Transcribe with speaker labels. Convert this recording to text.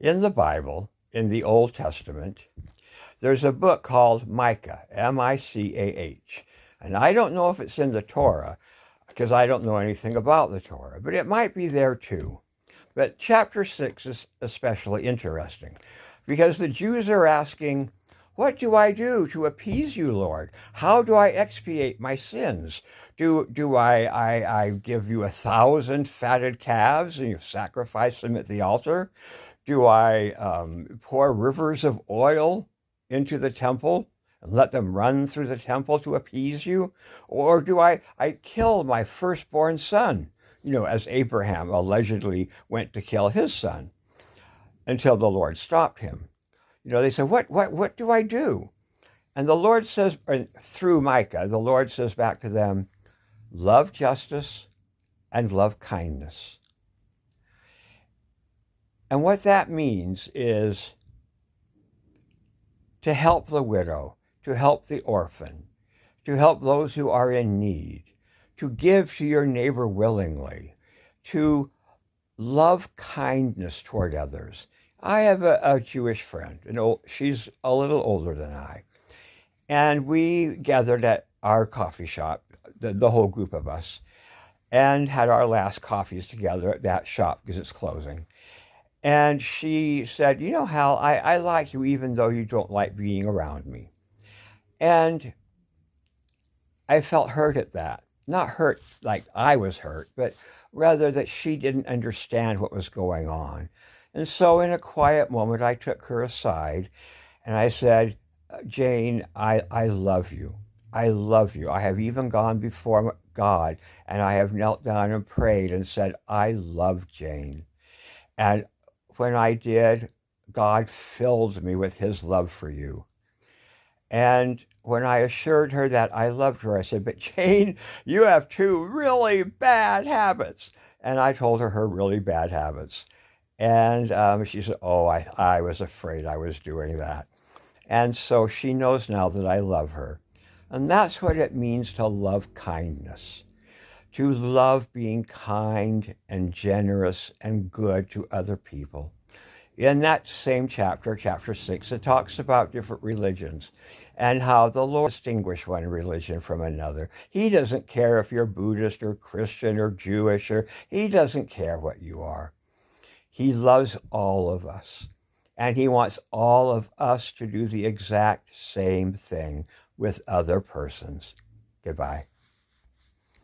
Speaker 1: In the Bible, in the Old Testament, there's a book called Micah, Micah. And I don't know if it's in the Torah because I don't know anything about the Torah, but it might be there too. But chapter 6 is especially interesting because the Jews are asking, what do I do to appease you, Lord? How do I expiate my sins? Do I give you 1,000 fatted calves and you sacrifice them at the altar? Do I pour rivers of oil into the temple and let them run through the temple to appease you? Or do I kill my firstborn son, as Abraham allegedly went to kill his son until the Lord stopped him? They said, what do I do? And the Lord says, through Micah, the Lord says back to them, love justice and love kindness. And what that means is to help the widow, to help the orphan, to help those who are in need, to give to your neighbor willingly, to love kindness toward others. I have a Jewish friend, she's a little older than I, and we gathered at our coffee shop, the whole group of us, and had our last coffees together at that shop because it's closing. And she said, Hal, I like you even though you don't like being around me. And I felt hurt at that. Not hurt like I was hurt, but rather that she didn't understand what was going on. And so in a quiet moment, I took her aside and I said, Jane, I love you. I love you. I have even gone before God and I have knelt down and prayed and said, I love Jane. And when I did, God filled me with his love for you. And when I assured her that I loved her, I said, but Jane, you have two really bad habits. And I told her really bad habits. And she said, oh, I was afraid I was doing that. And so she knows now that I love her. And that's what it means to love kindness, to love being kind and generous and good to other people. In that same chapter, chapter 6, it talks about different religions and how the Lord distinguishes one religion from another. He doesn't care if you're Buddhist or Christian or Jewish, or he doesn't care what you are. He loves all of us, and he wants all of us to do the exact same thing with other persons. Goodbye.